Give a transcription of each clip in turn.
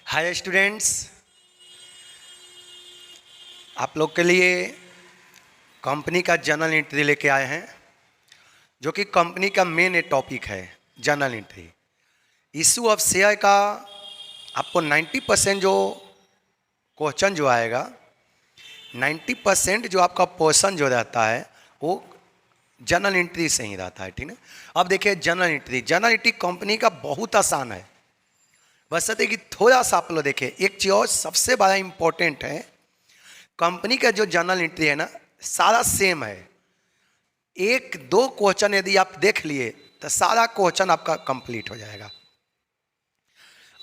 Hi students, आप लोग के लिए कंपनी का जर्नल एंट्री लेके आए हैं, जो कि कंपनी का मेन टॉपिक है। Journal entry issue of share का आपको 90% जो क्वेश्चन जो आएगा, 90% जो आपका पोर्शन जो रहता है वो जर्नल एंट्री से ही रहता है। ठीक है, अब देखिए जर्नल एंट्री कंपनी का बहुत आसान है। बस कि थोड़ा सा आप लोग देखिए, एक चीज और सबसे बड़ा इंपॉर्टेंट है, कंपनी का जो जर्नल एंट्री है ना, सारा सेम है। एक दो क्वेश्चन यदि आप देख लिए तो सारा क्वेश्चन आपका कंप्लीट हो जाएगा।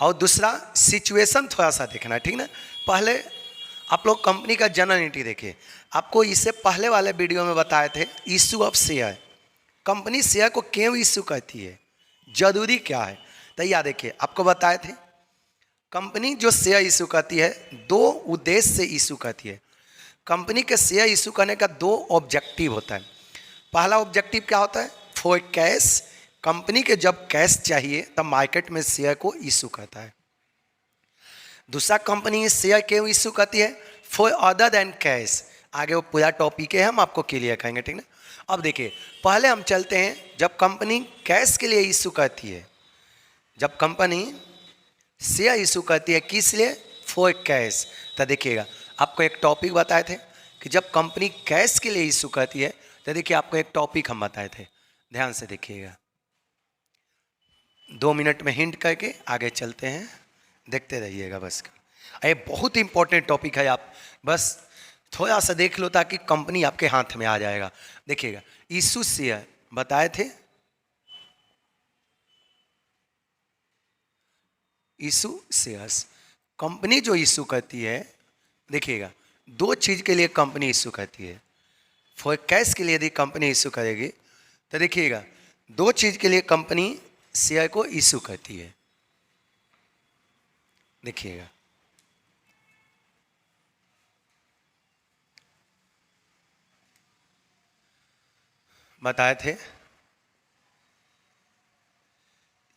और दूसरा सिचुएशन थोड़ा सा देखना है, ठीक ना। पहले आप लोग कंपनी का जर्नल एंट्री देखिए। आपको इससे पहले वाले वीडियो में बताए थे issue of share, company share को क्यों इशू करती है, जरूरी क्या है। तो यह देखिए, आपको बताए थे कंपनी जो शेयर इशू करती है दो उद्देश्य से इशू करती है। कंपनी के शेयर इशू करने का दो ऑब्जेक्टिव होता है। पहला ऑब्जेक्टिव क्या होता है, फॉर कैश, कंपनी के जब कैश चाहिए तब मार्केट में शेयर को इशू करता है। दूसरा, कंपनी शेयर क्यों इशू करती है, फॉर अदर देन कैश। आगे वो पूरा टॉपिक है, हम आपको क्लियर करेंगे, ठीक ना। अब देखिए, पहले हम चलते हैं जब कंपनी कैश के लिए इशू करती है। जब कंपनी शेयर इशू करती है किस लिए, फॉर कैश। तो देखिएगा, आपको एक टॉपिक बताए थे कि जब कंपनी कैश के लिए इशू करती है, तो देखिए आपको एक टॉपिक हम बताए थे, ध्यान से देखिएगा। 2 मिनट में हिंट करके आगे चलते हैं, देखते रहिएगा बस। ये बहुत इंपॉर्टेंट टॉपिक है, आप बस थोड़ा सा देख लो ताकि कंपनी आपके हाथ में आ जाएगा। देखिएगा, इशू शेयर बताए थे, इशू शेयर्स कंपनी जो इशू करती है। देखिएगा, दो चीज़ के लिए कंपनी इशू करती है। फॉर कैश के लिए यदि कंपनी इशू करेगी तो देखिएगा, दो चीज़ के लिए कंपनी शेयर को इशू करती है। देखिएगा, बताए थे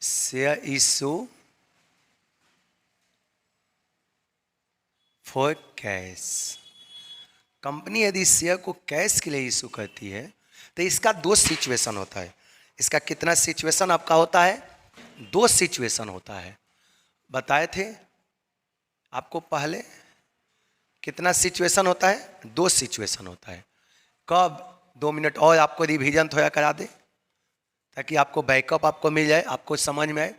share issue for cash. Company यदि शेयर को कैश के लिए इशू करती है तो इसका दो सिचुएशन होता है। इसका कितना सिचुएशन आपका होता है, दो सिचुएशन होता है। बताए थे आपको पहले, कितना सिचुएशन होता है, दो सिचुएशन होता है। कब, 2 मिनट और आपको रिवीजन थोड़ा करा दे ताकि आपको बैकअप आपको मिल जाए, आपको समझ में आए।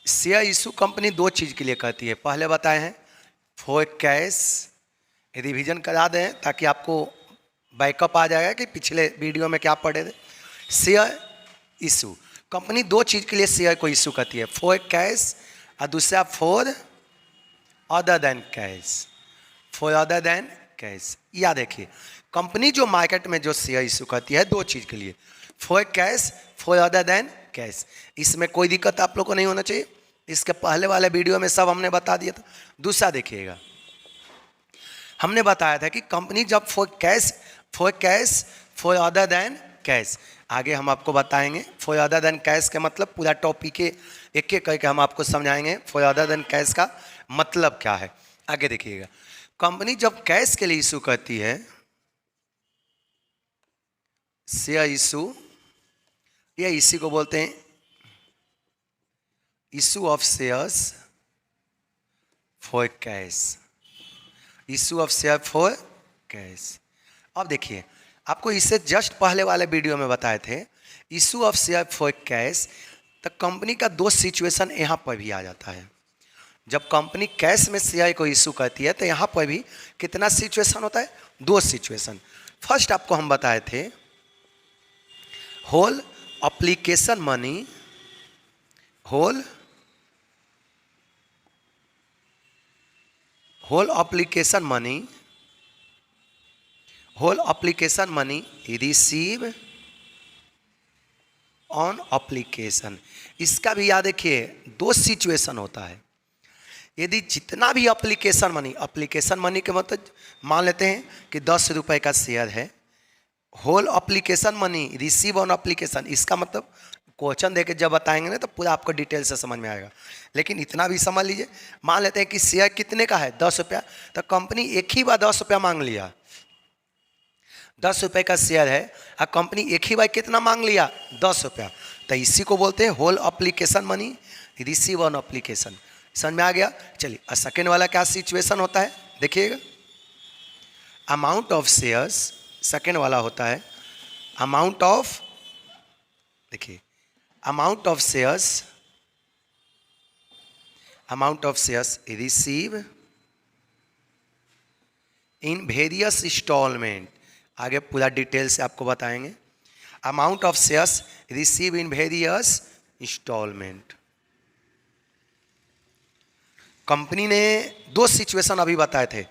शेयर इशू कंपनी दो चीज़ के लिए करती है, पहले बताए हैं फॉर कैश, रिवीजन करा दें ताकि आपको बैकअप आ जाएगा कि पिछले वीडियो में क्या पढ़े थे। शेयर इशू कंपनी दो चीज़ के लिए शेयर को इशू करती है, फॉर कैश और दूसरा for other than cash. For other than cash, या देखिए, कंपनी जो मार्केट में जो शेयर इशू करती है दो चीज़ के लिए, for cash, for other than cash. इसमें कोई दिक्कत आप लोग को नहीं होना चाहिए, इसके पहले वाले वीडियो में सब हमने बता दिया था। दूसरा देखिएगा, हमने बताया था कि कंपनी जब for cash for other than cash, आगे हम आपको बताएंगे फॉर अदर देन कैश के मतलब पूरा टॉपिक एक एक करके हम आपको समझाएंगे फॉर अदर देन कैश का मतलब क्या है। आगे देखिएगा, कंपनी जब कैश के लिए इशू करती है शेयर इशू, या इसी को बोलते हैं issue of shares for cash, issue of share for cash. अब देखिए, आपको इससे जस्ट पहले वाले वीडियो में बताए थे issue of share for cash, तो कंपनी का दो सिचुएशन यहाँ पर भी आ जाता है। जब कंपनी कैश में शेयर को इशू करती है तो यहाँ पर भी कितना सिचुएशन होता है, दो सिचुएशन। फर्स्ट आपको हम बताए थे whole application money, whole application money receive on application. इसका भी याद रखिए, दो सिचुएशन होता है। यदि जितना भी एप्लीकेशन मनी के मतलब मान लेते हैं कि 10 रुपये का शेयर है, whole application money receive on application, इसका मतलब क्वेश्चन देके जब बताएंगे ना तो पूरा आपको डिटेल से समझ में आएगा। लेकिन इतना भी समझ लीजिए, मान लेते हैं कि शेयर कितने का है, 10 रुपया, तो कंपनी एक ही बार 10 रुपया मांग लिया, 10 रुपये का शेयर है और कंपनी एक ही बार कितना मांग लिया, 10 रुपया, तो इसी को बोलते हैं whole application money receive on application. समझ में आ गया। चलिए, और सेकेंड वाला क्या सिचुएशन होता है देखिएगा, अमाउंट ऑफ शेयर्स, सेकेंड वाला होता है अमाउंट ऑफ, देखिए amount of shares receive in various installment, आगे पूरा डिटेल से आपको बताएंगे। Amount of shares receive in various installment. Company ने दो सिचुएशन अभी बताए थे,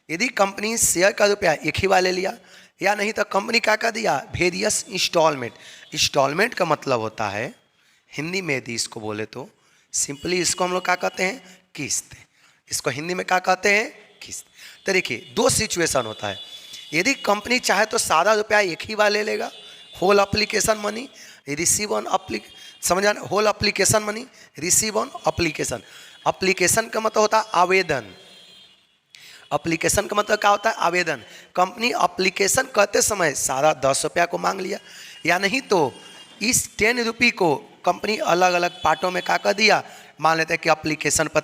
यदि कंपनी शेयर का रुपया एक ही बार ले लिया या नहीं तो कंपनी क्या कर दिया, वेरियस इंस्टॉलमेंट। इंस्टॉलमेंट का मतलब होता है हिंदी में यदि इसको बोले तो सिंपली इसको हम लोग क्या कहते हैं, किस्त। इसको हिंदी में क्या कहते हैं, किस्त। तो देखिए दो सिचुएशन होता है, यदि कंपनी चाहे तो सारा रुपया एक ही बार ले लेगा, whole application money receive on समझ आना, whole application money receive on application. Application का मतलब होता है आवेदन, एप्लीकेशन का मतलब क्या होता है, आवेदन। कंपनी एप्लीकेशन करते समय सारा 10 रुपया को मांग लिया, या नहीं तो इस 10 रुपये को कंपनी अलग अलग पार्टों में क्या कर दिया, मान लेते हैं कि एप्लीकेशन पर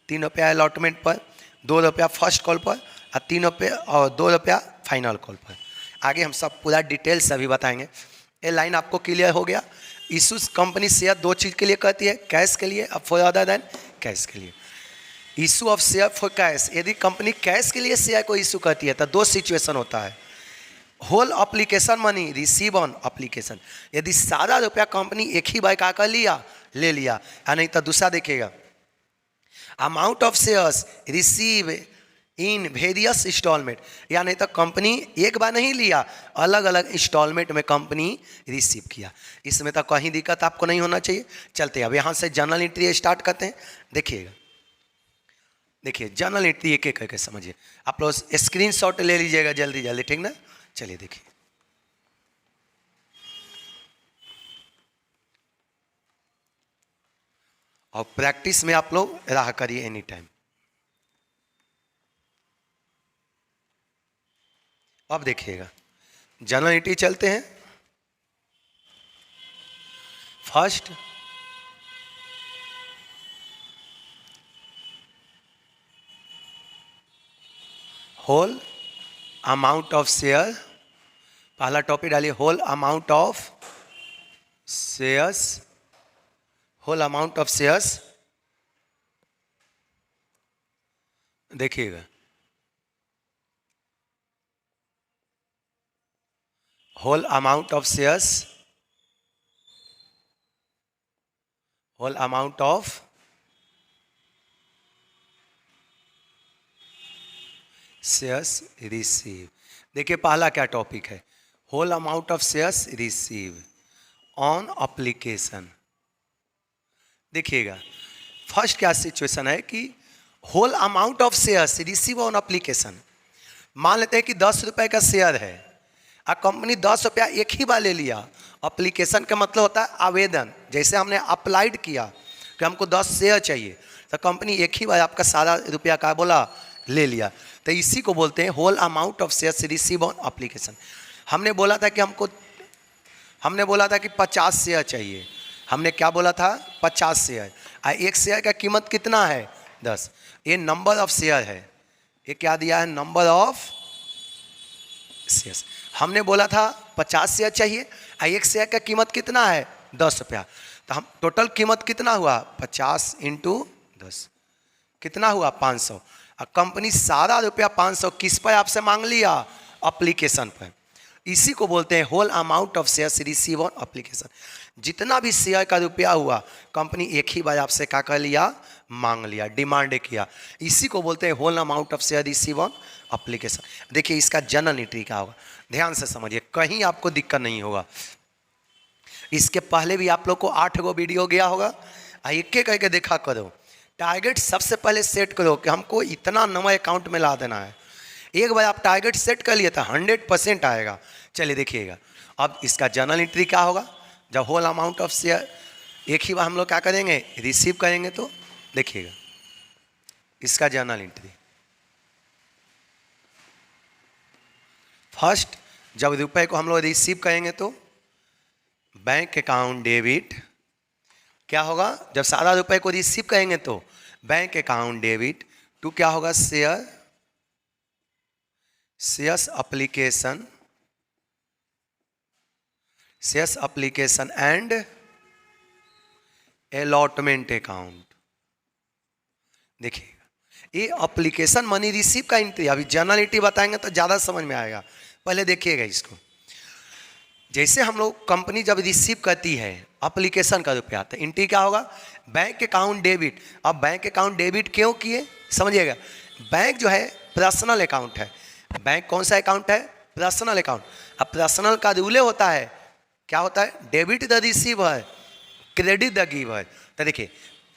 3 रुपया अलॉटमेंट पर, 2 रुपया फर्स्ट कॉल पर और 3 रुपये और 2 रुपया फाइनल कॉल पर। आगे हम सब पूरा डिटेल से अभी बताएंगे। ये लाइन आपको क्लियर हो गया। इशूज कंपनी शेयर दो चीज़ के लिए करती है, कैश के लिए और फॉर अदर देन कैश के लिए। Issue of share for cash, यदि कंपनी कैश के लिए शेयर को इशू करती है तो दो सिचुएशन होता है, whole application money receive on application, यदि सारा रुपया कंपनी एक ही बार का कर लिया, ले लिया, या नहीं तो दूसरा देखिएगा amount of shares receive in various installment, या नहीं तो कंपनी एक बार नहीं लिया, अलग अलग इंस्टॉलमेंट में कंपनी रिसीव किया। इसमें तो कहीं दिक्कत आपको नहीं होना चाहिए। चलते अब यहाँ से जर्नल एंट्री स्टार्ट करते हैं। देखिएगा, देखिए जर्नल एंट्री एक एक करके समझिए। आप लोग स्क्रीनशॉट ले लीजिएगा जल्दी जल्दी, ठीक ना। चलिए देखिए, और प्रैक्टिस में आप लोग रहा करिए एनी टाइम। अब देखिएगा जर्नल एंट्री चलते हैं। First whole amount of share, पहला टॉपिक डालिए whole amount of shares, whole amount of shares. देखिएगा whole amount of shares, whole amount of shares receive. देखिए पहला क्या टॉपिक है, whole amount of shares receive on application. देखिएगा first क्या situation है कि whole amount of shares receive on application. मान लेते हैं कि 10 रुपये का शेयर है और कंपनी 10 रुपया एक ही बार ले लिया। एप्लीकेशन का मतलब होता है आवेदन। जैसे हमने अप्लाइड किया कि हमको 10 शेयर चाहिए, तो कंपनी एक ही बार आपका सारा रुपया का बोला ले लिया, तो इसी को बोलते हैं whole amount of shares receive on application. हमने बोला था कि 50 शेयर चाहिए, हमने क्या बोला था 50 शेयर, और एक शेयर का कीमत कितना है 10। ये नंबर ऑफ शेयर है, ये क्या दिया है नंबर ऑफ शेयर्स। हमने बोला था 50 शेयर चाहिए और एक शेयर का कीमत कितना है 10 रुपया, तो हम टोटल कीमत कितना हुआ 50 × 10 कितना हुआ 500। और कंपनी सारा रुपया 500 किस पर आपसे मांग लिया, एप्लीकेशन पर। इसी को बोलते हैं whole amount of shares receive on application. जितना भी शेयर का रुपया हुआ कंपनी एक ही बार आपसे क्या कर लिया, मांग लिया, डिमांड किया। इसी को बोलते हैं whole amount of share receive on application. देखिए इसका जर्नल एंट्री क्या होगा, ध्यान से समझिए, कहीं आपको दिक्कत नहीं होगा। इसके पहले भी आप लोग को 8 गो वीडियो गया होगा, एक एक करके देखा करो। टारगेट सबसे पहले सेट करो कि हमको इतना नवा अकाउंट में ला देना है। एक बार आप टारगेट सेट कर लिए तो 100% आएगा। चलिए देखिएगा अब इसका जर्नल एंट्री क्या होगा। जब होल अमाउंट ऑफ शेयर एक ही बार हम लोग क्या करेंगे, रिसीव करेंगे, तो देखिएगा इसका जर्नल एंट्री। फर्स्ट जब रुपए को हम लोग रिसीव करेंगे तो बैंक अकाउंट डेबिट, क्या होगा, जब सारा रुपए को रिसीव करेंगे तो बैंक अकाउंट डेबिट टू क्या होगा, shares application and allotment account. देखिएगा ये एप्लीकेशन मनी रिसीव का एंट्री, अभी जर्नल एंट्री बताएंगे तो ज़्यादा समझ में आएगा। पहले देखिएगा इसको, जैसे हम लोग कंपनी जब रिसीव करती है एप्लीकेशन का रुपया आता है, एंट्री क्या होगा, बैंक अकाउंट डेबिट। अब बैंक अकाउंट डेबिट क्यों किए, समझिएगा, बैंक जो है पर्सनल अकाउंट है। बैंक कौन सा अकाउंट है, पर्सनल अकाउंट। अब पर्सनल का रूल होता है, क्या होता है, debit the receiver, credit the giver. तो देखिए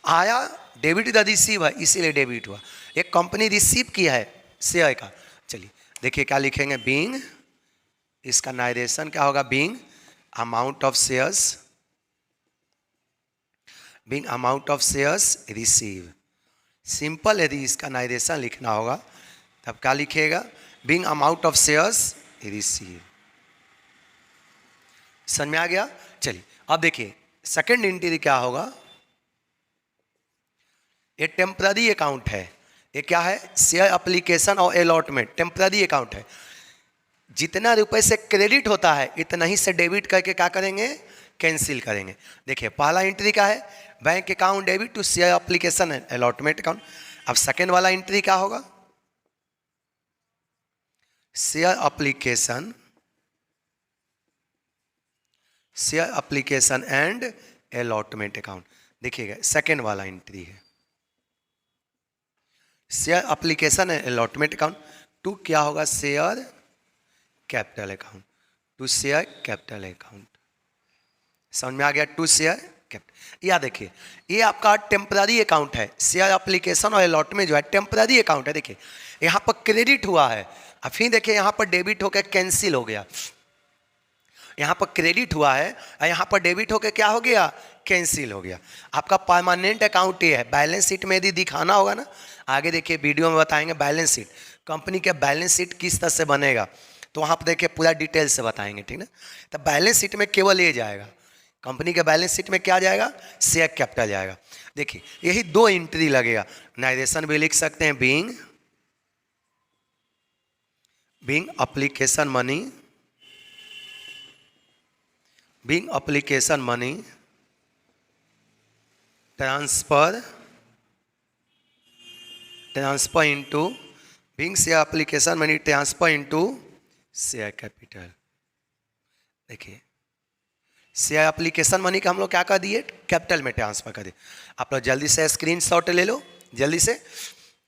आया डेबिट द रिसीवर, इसीलिए डेबिट हुआ। एक कंपनी रिसीव किया है शेयर का, चलिए देखिए क्या लिखेंगे, बीइंग, इसका नाइरेशन क्या होगा, being amount of shares receive. Simple यदि इसका नाइरेशन लिखना होगा तब क्या लिखिएगा, being amount of shares receive. समझ में आ गया। चलिए अब देखिए सेकंड एंट्री क्या होगा, ये टेम्पररी अकाउंट है। ये क्या है, शेयर एप्लीकेशन और अलॉटमेंट, टेम्पररी अकाउंट है। जितना रुपए से क्रेडिट होता है इतना ही से डेबिट करके क्या करेंगे, कैंसिल करेंगे। देखिए पहला एंट्री क्या है, bank account debit to share application and allotment account. अब सेकेंड वाला एंट्री क्या होगा, share application and allotment account. देखिएगा सेकेंड वाला एंट्री है share application and allotment account to क्या होगा, share capital account, to share capital account. समझ में आ गया, टू शेयर कैपिटल। या देखिए ये आपका टेम्पररी अकाउंट है, शेयर एप्लीकेशन और अलॉटमेंट जो है टेम्पररी अकाउंट है। देखिए यहाँ पर क्रेडिट हुआ है, अब फिर देखिए यहाँ पर डेबिट होकर कैंसिल हो गया। यहाँ पर क्रेडिट हुआ है और यहाँ पर डेबिट होकर क्या हो गया, कैंसिल हो गया। आपका परमानेंट अकाउंट ये है। बैलेंस शीट में यदि दिखाना होगा ना, आगे देखिए वीडियो में बताएंगे बैलेंस शीट, कंपनी के बैलेंस शीट किस तरह से बनेगा, तो वहाँ पर देखिए पूरा डिटेल से बताएंगे, ठीक ना। तो बैलेंस शीट में केवल ये जाएगा, कंपनी के बैलेंस शीट में क्या जाएगा, शेयर कैपिटल जाएगा। देखिए यही दो एंट्री लगेगा, नाइरेशन भी लिख सकते हैं, being application money, being application money transfer into, being share application money transfer into share capital. देखिए शेयर एप्लीकेशन मनी का हम लोग क्या कर दिए, कैपिटल में ट्रांसफर कर दिए। आप लोग जल्दी से स्क्रीनशॉट ले लो जल्दी से,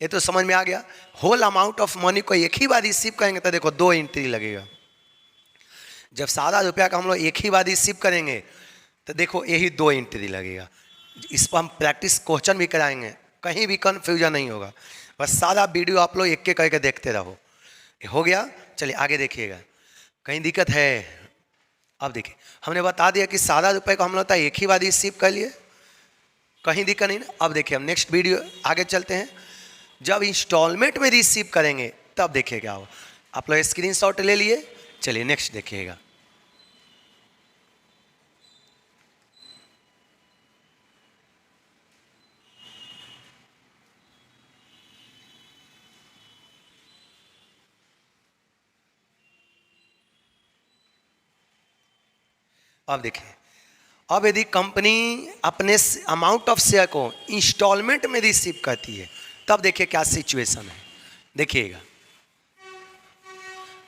ये तो समझ में आ गया। होल अमाउंट ऑफ मनी को एक ही बार रिसीव करेंगे तो देखो दो एंट्री लगेगा। जब सारा रुपया का हम लोग एक ही बार रिसीव करेंगे तो देखो यही दो एंट्री लगेगा। इस पर हम प्रैक्टिस क्वेश्चन भी कराएंगे, कहीं भी कन्फ्यूजन नहीं होगा। बस सारा वीडियो आप लोग एक एक करके देखते रहो। हो गया, चलिए आगे देखिएगा, कहीं दिक्कत है। अब देखिए हमने बता दिया कि सारा रुपये को हम लोग एक ही बार रिसीव कर लिए, कहीं दिक्कत नहीं ना। अब देखिए हम नेक्स्ट वीडियो आगे चलते हैं, जब इंस्टॉलमेंट में रिसीव करेंगे तब देखिए क्या होगा। आप लोग स्क्रीनशॉट ले लिए, चलिए नेक्स्ट देखिएगा। अब देखिए, अब यदि कंपनी अपने अमाउंट ऑफ शेयर को इंस्टॉलमेंट में रिसीव करती है तब देखिए क्या सिचुएशन है। देखिएगा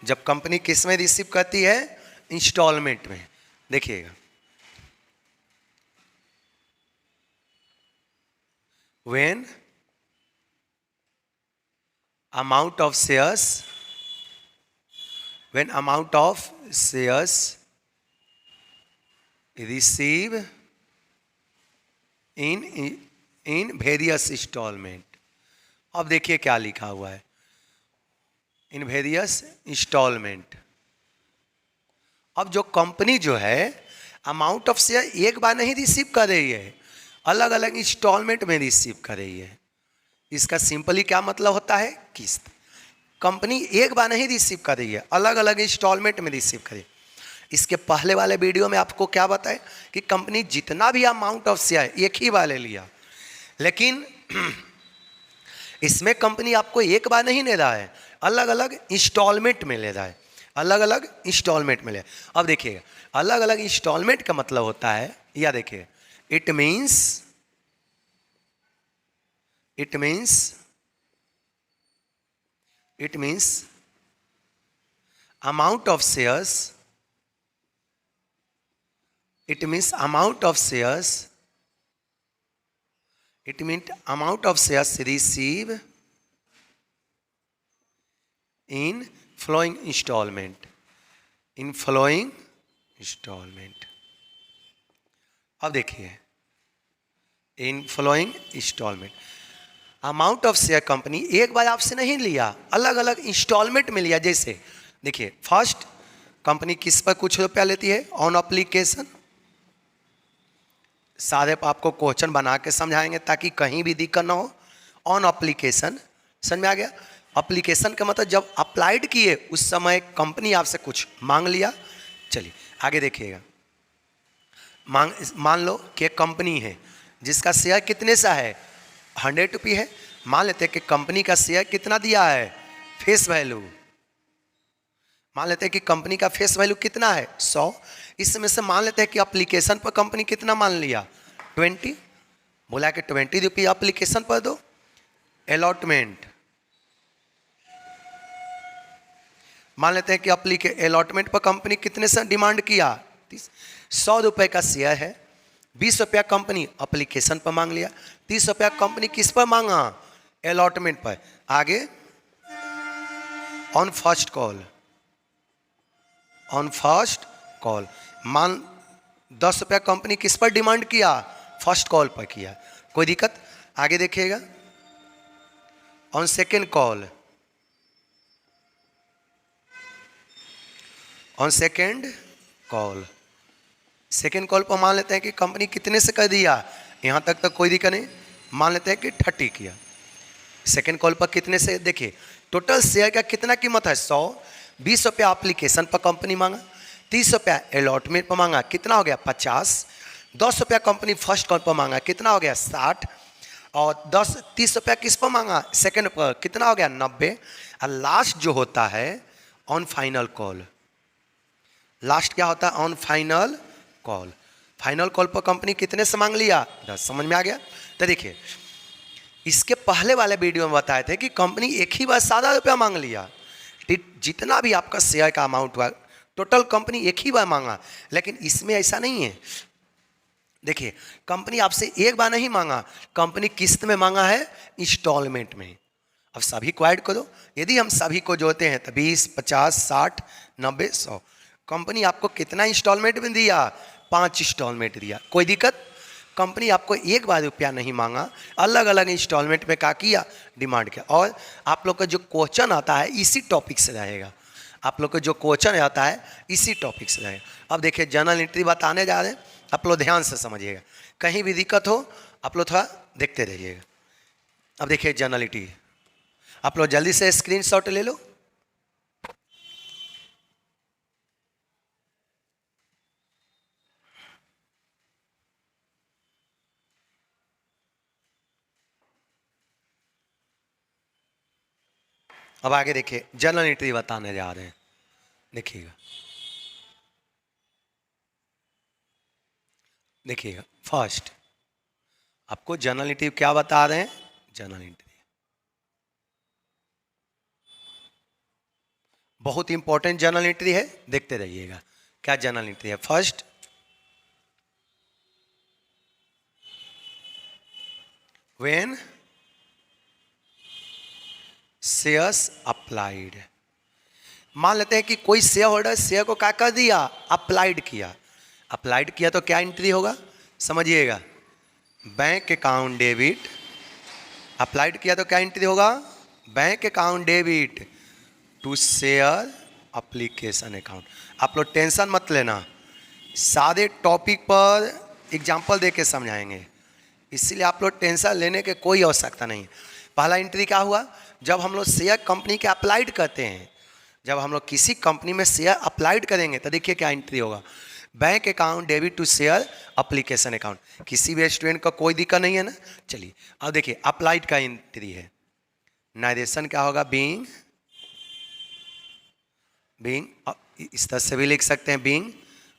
जब कंपनी किस में रिसीव करती है, इंस्टॉलमेंट में। देखिएगा when amount of shares receive in various installment. अब देखिए क्या लिखा हुआ है, इन वेरियस इंस्टॉलमेंट। अब जो कंपनी जो है अमाउंट ऑफ शेयर एक बार नहीं रिसीव कर रही है, अलग अलग इंस्टॉलमेंट में रिसीव कर रही है। इसका सिंपली क्या मतलब होता है, किस्त। कंपनी एक बार नहीं रिसीव कर रही है, अलग अलग इंस्टॉलमेंट में रिसीव कर रही है। इसके पहले वाले वीडियो में आपको क्या बताया कि कंपनी जितना भी अमाउंट ऑफ शेयर एक ही बार ले लिया, लेकिन इसमें कंपनी आपको एक बार नहीं ले रहा है, अलग अलग इंस्टॉलमेंट में ले रहा है, अलग अलग इंस्टॉलमेंट में ले। अब देखिएगा, अलग अलग इंस्टॉलमेंट का मतलब होता है, या देखिए, it means amount of shares, it means amount of shares received in following installment, अब देखिए, in following installment, amount of share company एक बार आपसे नहीं लिया, अलग अलग इंस्टॉलमेंट में लिया। जैसे देखिए, फर्स्ट कंपनी किस पर कुछ रुपया लेती है, ऑन एप्लीकेशन। सारे आपको क्वेश्चन बना के समझाएंगे ताकि कहीं भी दिक्कत ना हो। ऑन एप्लीकेशन, समझ में आ गया। एप्लीकेशन का मतलब जब अप्लाइड किए उस समय कंपनी आपसे कुछ मांग लिया। चलिए आगे देखिएगा, मान लो कि एक कंपनी है जिसका शेयर कितने सा है, 100 रुपये है। मान लेते हैं कि कंपनी का शेयर कितना दिया है, फेस वैल्यू। मान लेते हैं कि कंपनी का फेस वैल्यू कितना है, 100। इसमें से मान लेते हैं कि एप्लीकेशन पर कंपनी कितना मान लिया, 20। बोला कि 20 रुपये एप्लीकेशन पर दो। अलॉटमेंट, मान लेते हैं कि अलॉटमेंट पर कंपनी कितने से डिमांड किया, 100 रुपये का शेयर है, 20 रुपया कंपनी एप्लीकेशन पर मांग लिया, 30 रुपया कंपनी किस पर मांगा, अलॉटमेंट पर। आगे ऑन फर्स्ट कॉल, मान 10 रुपया कंपनी किस पर डिमांड किया, फर्स्ट कॉल पर किया, कोई दिक्कत। आगे देखिएगा, on second call, second call पर मान लेते हैं कि कंपनी कितने से कर दिया, यहाँ तक कोई दिक्कत नहीं। मान लेते हैं कि 30 किया। सेकेंड कॉल पर कितने से, देखिए टोटल शेयर का कितना कीमत है, 100। 20 रुपया एप्लीकेशन पर कंपनी मांगा, 30 रुपया अलॉटमेंट पर मांगा, कितना हो गया, 50। 10 रुपया कंपनी फर्स्ट कॉल पर मांगा, कितना हो गया, 60। और 30 रुपया किस पर मांगा, सेकेंड पर, कितना हो गया, 90। और लास्ट जो होता है ऑन फाइनल कॉल, लास्ट क्या होता है, ऑन फाइनल कॉल पर कंपनी कितने से मांग लिया, 10। समझ में आ गया। तो देखिए, इसके पहले वाले वीडियो में बताए थे कि कंपनी एक ही बार 7 रुपया मांग लिया। जितना भी आपका शेयर का अमाउंट हुआ टोटल कंपनी एक ही बार मांगा, लेकिन इसमें ऐसा नहीं है। देखिए, कंपनी आपसे एक बार नहीं मांगा, कंपनी किस्त में मांगा है, इंस्टॉलमेंट में। अब सभी को ऐड करो, यदि हम सभी को जोड़ते हैं तो 20, 50, 60, 90, 100। कंपनी आपको कितना इंस्टॉलमेंट में दिया, 5 इंस्टॉलमेंट दिया, कोई दिक्कत। कंपनी आपको एक बार रुपया नहीं मांगा, अलग अलग इंस्टॉलमेंट में क्या किया, डिमांड किया। और आप लोग का जो क्वेश्चन आता है इसी टॉपिक से रहेगा, आप लोग का जो क्वेश्चन आता है इसी टॉपिक से रहेगा। अब देखिए, जर्नल एंट्री बताने जा रहे हैं, आप लोग ध्यान से समझिएगा, कहीं भी दिक्कत हो आप लोग थोड़ा देखते रहिएगा। अब देखिए जर्नल एंट्री, आप लोग जल्दी से स्क्रीनशॉट ले लो। अब आगे देखिए, जर्नल एंट्री बताने जा रहे हैं, देखिएगा। फर्स्ट आपको जर्नल एंट्री क्या बता रहे हैं, जर्नल एंट्री बहुत इंपॉर्टेंट जर्नल एंट्री है, देखते रहिएगा क्या जर्नल एंट्री है। फर्स्ट, व्हेन शेयर्स अप्लाइड, मान लेते हैं कि कोई शेयर होल्डर शेयर को क्या कर दिया, अप्लाइड किया। अप्लाइड किया तो क्या एंट्री होगा, समझिएगा, बैंक अकाउंट डेबिट। अप्लाइड किया तो क्या एंट्री होगा, bank account debit to share application account. आप लोग टेंशन मत लेना, सादे टॉपिक पर एग्जाम्पल दे के समझाएंगे, इसलिए आप लोग टेंशन लेने के कोई आवश्यकता नहीं। पहला एंट्री क्या हुआ, जब हम लोग शेयर कंपनी के अप्लाइड करते हैं, जब हम लोग किसी कंपनी में शेयर अप्लाइड करेंगे तो देखिए क्या एंट्री होगा, bank account debit to share application account. किसी भी स्टूडेंट का कोई दिक्कत नहीं है ना। चलिए अब देखिए अप्लाइड का एंट्री है, नाइरेशन क्या होगा, बीइंग इस तरह से भी लिख सकते हैं, being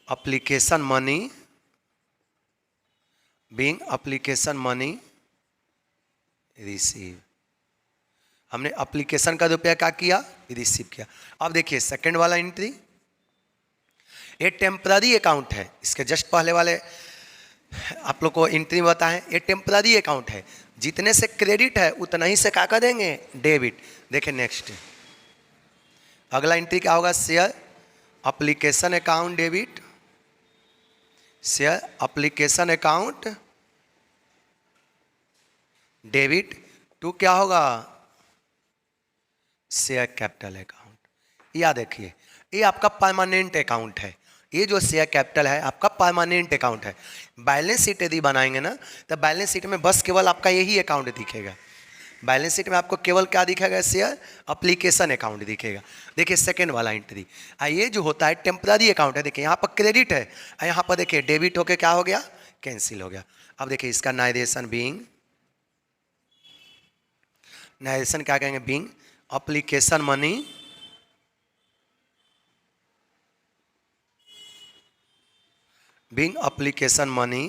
application money, being application money receive. हमने एप्लीकेशन का रुपया क्या किया, रिसीव किया। अब देखिए सेकंड वाला एंट्री, ये टेम्पररी अकाउंट है, इसके जस्ट पहले वाले आप लोग को एंट्री बताएं, ये टेम्पररी अकाउंट है, जितने से क्रेडिट है उतना ही से क्या कर देंगे, डेबिट। देखिए नेक्स्ट अगला एंट्री क्या होगा, share application account debit, share application account debit to क्या होगा, शेयर कैपिटल अकाउंट। याद रखिए ये आपका परमानेंट अकाउंट है, ये जो शेयर कैपिटल है आपका परमानेंट अकाउंट है। बैलेंस शीट यदि बनाएंगे ना तो बैलेंस शीट में बस केवल आपका यही अकाउंट दिखेगा, बैलेंस शीट में आपको केवल क्या दिखेगा, शेयर एप्लीकेशन अकाउंट दिखेगा। देखिए सेकंड वाला एंट्री, ये जो होता है टेम्पररी अकाउंट है, देखिए यहाँ पर क्रेडिट है, यहाँ पर देखिए डेबिट होके क्या हो गया, कैंसिल हो गया। अब देखिए इसका नाइरेशन बीइंग, नाइरेशन क्या कहेंगे, being application money being application money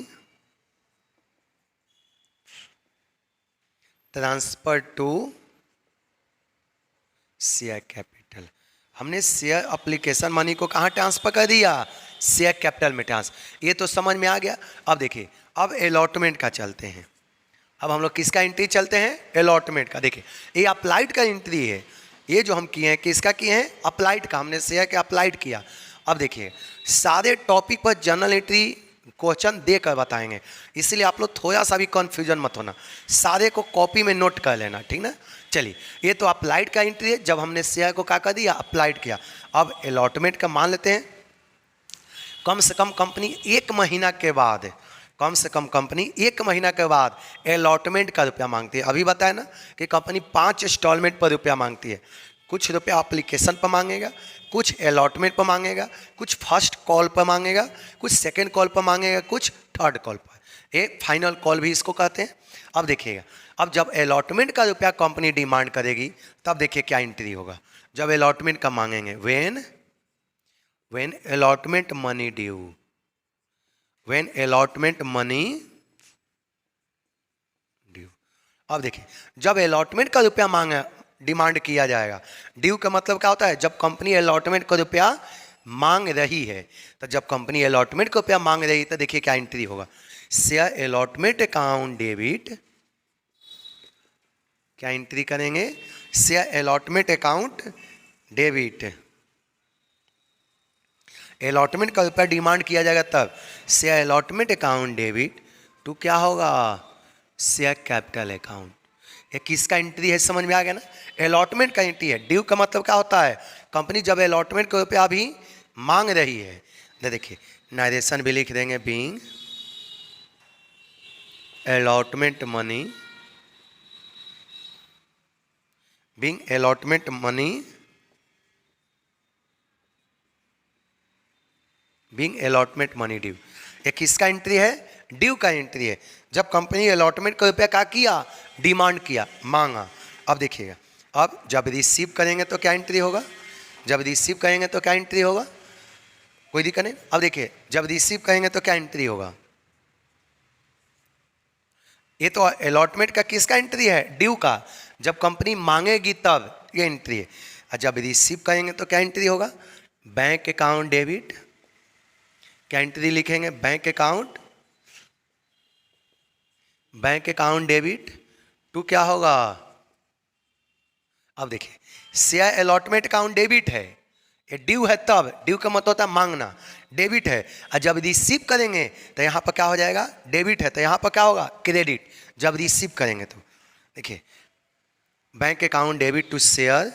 transfer to share capital. हमने शेयर एप्लीकेशन मनी को कहाँ ट्रांसफर कर दिया, शेयर कैपिटल में ट्रांसफर। ये तो समझ में आ गया। अब देखिए अब अलॉटमेंट का चलते हैं, अब हम लोग किसका एंट्री चलते हैं, अलॉटमेंट का। देखिए ये अप्लाइड का एंट्री है, ये जो हम किए हैं किसका किए हैं, अप्लाइड का, हमने शेयर के अप्लाइड किया। अब देखिए सारे टॉपिक पर जनरल एंट्री क्वेश्चन देकर बताएंगे, इसलिए आप लोग थोड़ा सा भी कंफ्यूजन मत होना, सारे को कॉपी में नोट कर लेना, ठीक ना। चलिए ये तो अप्लाइड का एंट्री है, जब हमने शेयर को क्या कर दिया, अप्लाइड किया। अब अलॉटमेंट का मान लेते हैं, कम से कम कंपनी एक महीना के बाद, कम से कम कंपनी एक महीना के बाद अलॉटमेंट का रुपया मांगती है। अभी बताया ना कि कंपनी 5 इंस्टॉलमेंट पर रुपया मांगती है, कुछ रुपया एप्लीकेशन पर मांगेगा, कुछ अलॉटमेंट पर मांगेगा, कुछ फर्स्ट कॉल पर मांगेगा, कुछ सेकंड कॉल पर मांगेगा, कुछ थर्ड कॉल पर, ये फाइनल कॉल भी इसको कहते हैं। अब देखिएगा, अब जब अलॉटमेंट का रुपया कंपनी डिमांड करेगी तब देखिए क्या एंट्री होगा, जब अलॉटमेंट का मांगेंगे, when allotment money due, when allotment money due. अब देखिए जब अलॉटमेंट का रुपया मांगे डिमांड किया जाएगा, ड्यू का मतलब क्या होता है, जब कंपनी अलॉटमेंट का रुपया मांग रही है, तो जब कंपनी अलॉटमेंट का रुपया मांग रही है तो देखिए क्या एंट्री होगा, शेयर अलॉटमेंट अकाउंट डेबिट, क्या एंट्री करेंगे, share allotment account debit. Allotment का रुपया डिमांड किया जाएगा तब share allotment account debit to क्या होगा, शेयर कैपिटल अकाउंट। ये किसका एंट्री है, समझ में आ गया ना, अलॉटमेंट का एंट्री है। ड्यू का मतलब क्या होता है, कंपनी जब अलॉटमेंट का रुपया अभी मांग रही है, तो देखिए नाइरेशन भी लिख देंगे, being allotment money, being allotment money, being allotment money due. ये किसका एंट्री है, ड्यू का एंट्री है, जब कंपनी अलॉटमेंट का रुपया क्या किया, डिमांड किया, मांगा। अब देखिएगा, अब जब रिसीव करेंगे तो क्या एंट्री होगा, जब रिसीव करेंगे तो क्या एंट्री होगा, कोई दिक्कत नहीं। अब देखिए जब रिसीव करेंगे तो क्या एंट्री होगा, ये तो अलॉटमेंट का किसका एंट्री है, ड्यू का, जब कंपनी मांगेगी तब ये एंट्री है। और जब रिसीव करेंगे तो क्या एंट्री होगा, बैंक अकाउंट डेबिट, क्या एंट्री लिखेंगे, bank account, bank account debit to क्या होगा। अब देखिए शेयर अलॉटमेंट अकाउंट डेबिट है, ये ड्यू है, तब ड्यू का मतलब होता है मांगना, डेबिट है। और जब रिसीव करेंगे तो यहाँ पर क्या हो जाएगा, डेबिट है, तो यहाँ पर क्या होगा, क्रेडिट, जब रिसीव करेंगे तो। देखिए bank account debit to share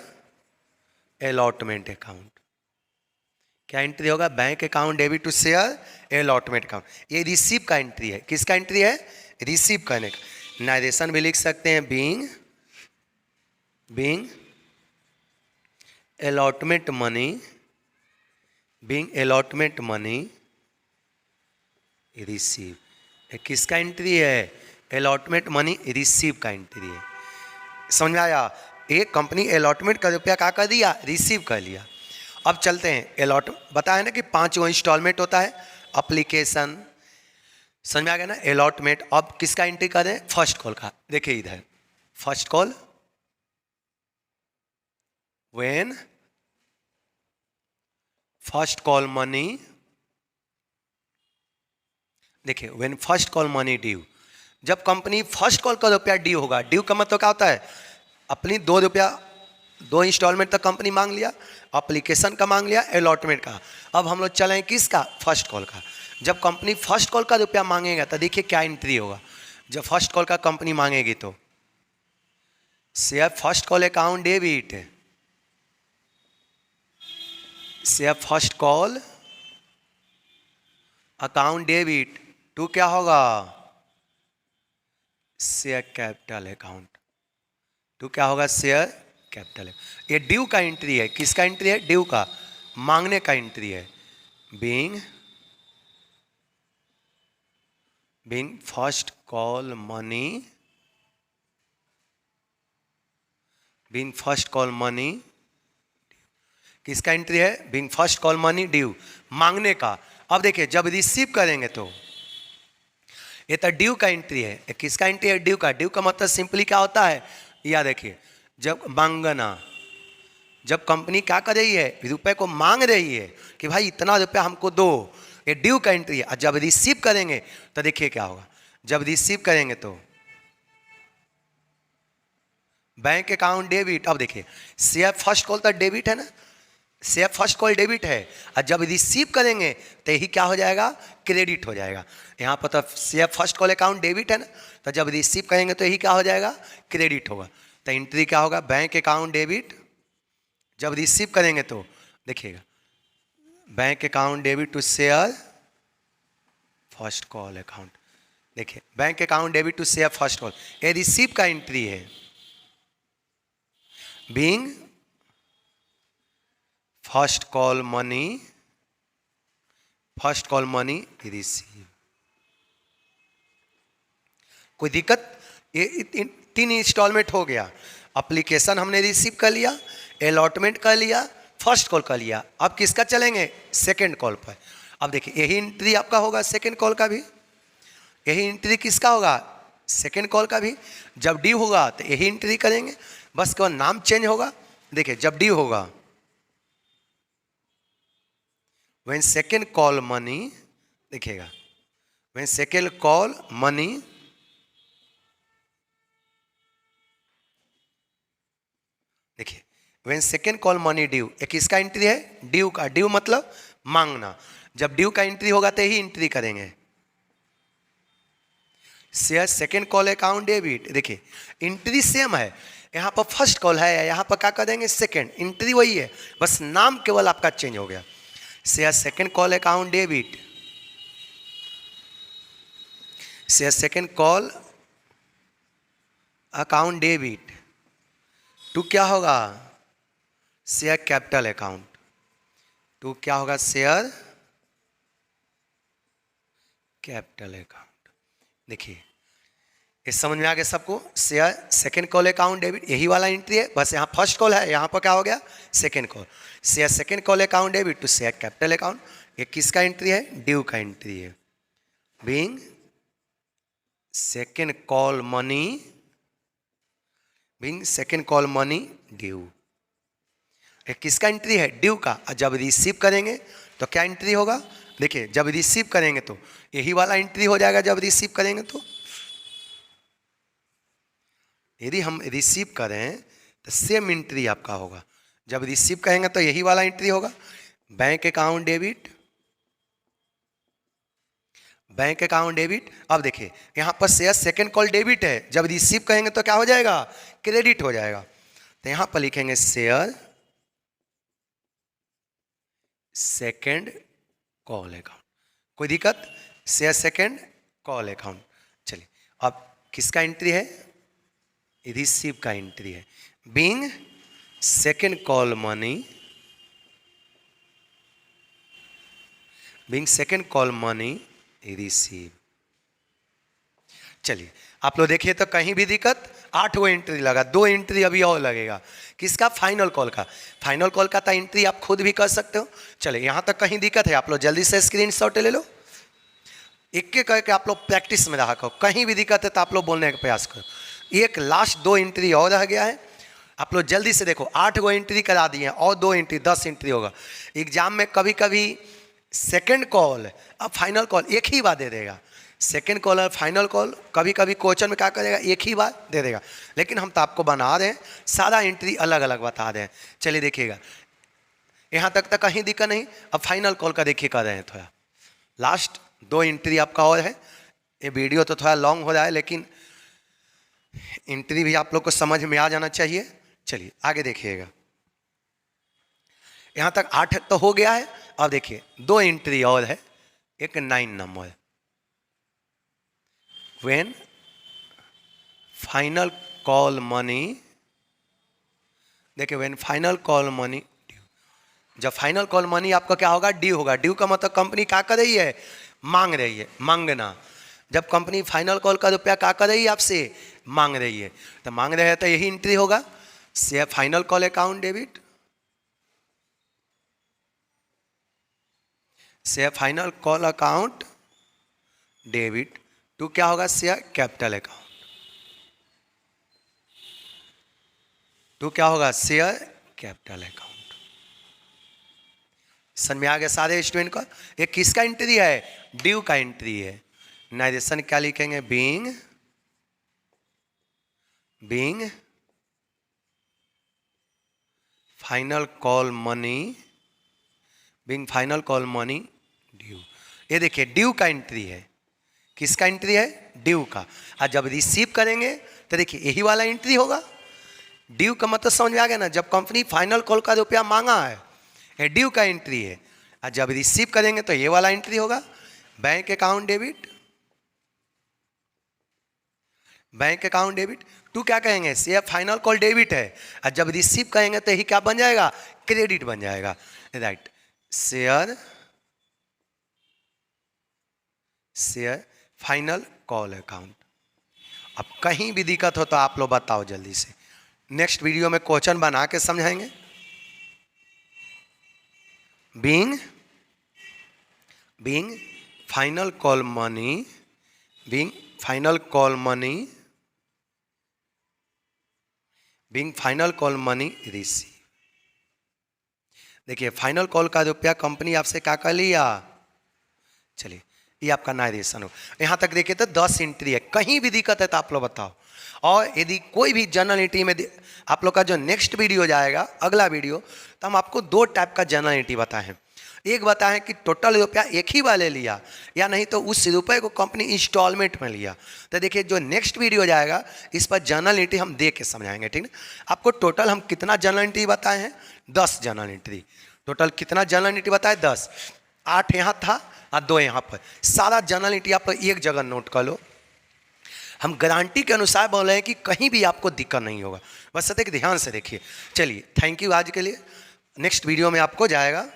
allotment account, क्या एंट्री होगा? Bank account debit to share allotment account. ये रिसीव का एंट्री है। किसका एंट्री है? रिसीव करने का। नारेशन भी लिख सकते हैं, बीइंग अलॉटमेंट मनी रिसीव। किसका एंट्री है? अलॉटमेंट मनी रिसीव का एंट्री है। समझ में आया? एक कंपनी अलॉटमेंट का रुपया क्या कर दिया? रिसीव कर लिया। अब चलते हैं अलॉट, बताया ना कि 5 इंस्टॉलमेंट होता है, अप्लीकेशन, समझ में आ गया ना? अलॉटमेंट। अब किसका एंट्री करें? फर्स्ट कॉल का। देखिए इधर first call, when first call money, देखिए when first call money due, जब कंपनी फर्स्ट कॉल का रुपया ड्यू होगा। ड्यू का मतलब क्या होता है? अपनी 2 रुपया 2 इंस्टॉलमेंट तक कंपनी मांग लिया, एप्लीकेशन का मांग लिया, अलॉटमेंट का। अब हम लोग चलें किसका? फर्स्ट कॉल का। जब कंपनी फर्स्ट कॉल का रुपया मांगेगा तो देखिए क्या एंट्री होगा। जब फर्स्ट कॉल का कंपनी मांगेगी तो share first call account debit, share first call account debit to क्या होगा? शेयर कैपिटल अकाउंट टू क्या होगा? Share capital. ये ड्यू का एंट्री है। किसका एंट्री है? ड्यू का, मांगने का एंट्री है। Being first call money, being first call money, किसका एंट्री है? Being first call money due, मांगने का। अब देखिए जब रिसीव करेंगे तो ये तो ड्यू का एंट्री है। किसका एंट्री है? ड्यू का। ड्यू का मतलब सिंपली क्या होता है? या देखिए जब मांगना, जब कंपनी क्या कर रही है? रुपए को मांग रही है कि भाई इतना रुपया हमको दो, ये ड्यू का एंट्री है। और जब रिसीव करेंगे तो देखिए क्या होगा। जब रिसीव करेंगे तो बैंक अकाउंट डेबिट। अब देखिए शेयर फर्स्ट कॉल तो डेबिट है ना, शेयर फर्स्ट कॉल डेबिट है, और जब रिसीव करेंगे तो यही क्या हो जाएगा? क्रेडिट हो जाएगा। यहाँ पर तो share first call account debit है ना, तो जब रिसीव करेंगे तो यही क्या हो जाएगा? क्रेडिट होगा। तो एंट्री क्या होगा? Bank account debit. जब रिसीव करेंगे तो देखिएगा bank account debit to share first call account. देखिए bank account debit to share first call, ये रिसीव का एंट्री है। Being first call money receive. कोई दिक्कत? ये 3 इंस्टॉलमेंट हो गया। एप्लीकेशन हमने रिसीव कर लिया, अलॉटमेंट कर लिया, फर्स्ट कॉल कर लिया। अब किसका चलेंगे? सेकंड कॉल पर। अब देखिए यही एंट्री आपका होगा सेकंड कॉल का भी। यही एंट्री किसका होगा? सेकंड कॉल का भी। जब ड्यू होगा तो यही एंट्री करेंगे, बस केवल नाम चेंज होगा। देखिए जब ड्यू होगा, व्हेन सेकंड कॉल मनी, देखिएगा व्हेन सेकंड कॉल मनी, देखिए when second call money due, एक किसका एंट्री है? ड्यू का। ड्यू मतलब मांगना। जब ड्यू का एंट्री होगा तो ही एंट्री करेंगे। Share second call account debit. देखिए एंट्री सेम है, यहाँ पर फर्स्ट कॉल है, यहाँ पर क्या करेंगे? सेकंड। एंट्री वही है, बस नाम केवल आपका चेंज हो गया। Share second call account debit, share second call account debit to क्या होगा? शेयर कैपिटल अकाउंट टू क्या होगा? Share capital account. देखिए ये समझ में आ गया सबको? Share second call account debit यही वाला एंट्री है, बस यहाँ फर्स्ट कॉल है, यहाँ पर क्या हो गया? Second call. Share second call account debit to share capital account, ये किसका एंट्री है? ड्यू का एंट्री है। Being second call money, being second call money due, ये किसका एंट्री है? ड्यू का। और जब रिसीव करेंगे तो क्या एंट्री होगा? देखिए जब रिसीव करेंगे तो यही वाला एंट्री हो जाएगा। जब रिसीव करेंगे तो यदि हम रिसीव करें तो सेम एंट्री आपका होगा। जब रिसीव करेंगे तो यही वाला एंट्री होगा। Bank account debit, bank account debit. अब देखिए यहाँ पर शेयर सेकंड कॉल डेबिट है, जब रिसीव करेंगे तो क्या हो जाएगा? क्रेडिट हो जाएगा। तो यहाँ पर लिखेंगे शेयर सेकेंड कॉल अकाउंट। कोई दिक्कत? Share second call account. चलिए अब किसका एंट्री है? रिसीव का एंट्री है। Being second call money, being second call money receive. चलिए आप लोग देखिए तो कहीं भी दिक्कत? 8 वो एंट्री लगा, 2 एंट्री अभी और लगेगा। किसका? फाइनल कॉल का। फाइनल कॉल का तो एंट्री आप खुद भी कर सकते हो। चलिए यहाँ तक कहीं दिक्कत है? आप लोग जल्दी से स्क्रीनशॉट ले लो, एक एक करके आप लोग प्रैक्टिस में रहा करो। कहीं भी दिक्कत है तो आप लोग बोलने का प्रयास करो। एक लास्ट 2 एंट्री और रह गया है, आप लोग जल्दी से देखो। 8 गो एंट्री करा दिए हैं और 2 एंट्री, 10 एंट्री होगा। एग्जाम में कभी कभी सेकेंड कॉल अब फाइनल कॉल एक ही बार दे देगा। सेकेंड कॉल और फाइनल कॉल कभी कभी क्वेश्चन में क्या करेगा? एक ही बार दे देगा। लेकिन हम तो आपको बना रहे हैं, सारा एंट्री अलग अलग बता रहे हैं। चलिए देखिएगा, यहाँ तक कहीं दिक्कत नहीं। अब फाइनल कॉल का देखिए कर रहे हैं थोड़ा। लास्ट 2 एंट्री आपका और है। ये वीडियो तो थोड़ा लॉन्ग हो रहा है, लेकिन एंट्री भी आप लोग को समझ में आ जाना चाहिए। चलिए आगे देखिएगा, यहाँ तक 8 तो हो गया है। अब देखिए 2 एंट्री और है। एक 9 number, when final call money. देखिए when final call money due. जब फाइनल कॉल मनी आपका क्या होगा? ड्यू होगा। ड्यू का मतलब कंपनी क्या कर रही है? मांग रही है, मांगना। जब कंपनी फाइनल कॉल का रुपया क्या कर रही है? आपसे मांग रही है। तो मांग रहे हैं तो यही एंट्री होगा। Share final call account debit, share final call account debit to क्या होगा? Share capital account. टू क्या होगा? Share capital account. समझ में आ गया सारे स्टूडेंट का? ये किसका एंट्री है? ड्यू का एंट्री है। नाइजेशन क्या लिखेंगे? Being, being final call money, being final call money due. ये देखिए ड्यू का एंट्री है। किसका एंट्री है? ड्यू का। और जब रिसीव करेंगे तो देखिए यही वाला एंट्री होगा। ड्यू का मतलब समझ में आ गया ना? जब कंपनी फाइनल कॉल का रुपया मांगा है, ये ड्यू का एंट्री है। और जब रिसीव करेंगे तो ये वाला एंट्री होगा। Bank account debit, bank account debit to क्या कहेंगे? शेयर फाइनल कॉल डेबिट है। और जब रिसीव करेंगे तो यही क्या बन जाएगा? क्रेडिट बन जाएगा। Right, share, share final call account. अब कहीं भी दिक्कत हो तो आप लोग बताओ जल्दी से। नेक्स्ट वीडियो में क्वेश्चन बना के समझाएंगे। Being, being final call money, being final call money, being final call money receive. देखिए फाइनल कॉल का रुपया कंपनी आपसे क्या कर लिया? चलिए ये आपका नाइरेशन हो। यहाँ तक देखिए तो 10 एंट्री है। कहीं भी दिक्कत है तो आप लोग बताओ। और यदि कोई भी जर्नल एंट्री में आप लोग का जो नेक्स्ट वीडियो जाएगा, अगला वीडियो, तो हम आपको 2 टाइप का जर्नल एंट्री बताए हैं। एक बताएं कि टोटल रुपया एक ही वाले लिया, या नहीं तो उस रुपये को कंपनी इंस्टॉलमेंट में लिया। तो देखिए जो नेक्स्ट वीडियो जाएगा इस पर जर्नल एंट्री हम दे के समझाएंगे, ठीक ना। आपको टोटल हम कितना जर्नल एंट्री बताए हैं? 10 जर्नल एंट्री। टोटल कितना जर्नल एंट्री बताए? 10। 8 यहाँ था और 2 यहाँ पर। सारा जर्नल एंट्री आप एक जगह नोट कर लो। हम गारंटी के अनुसार बोल रहे हैं कि कहीं भी आपको दिक्कत नहीं होगा। बस सत्य ध्यान से देखिए। चलिए थैंक यू आज के लिए। नेक्स्ट वीडियो में आपको जाएगा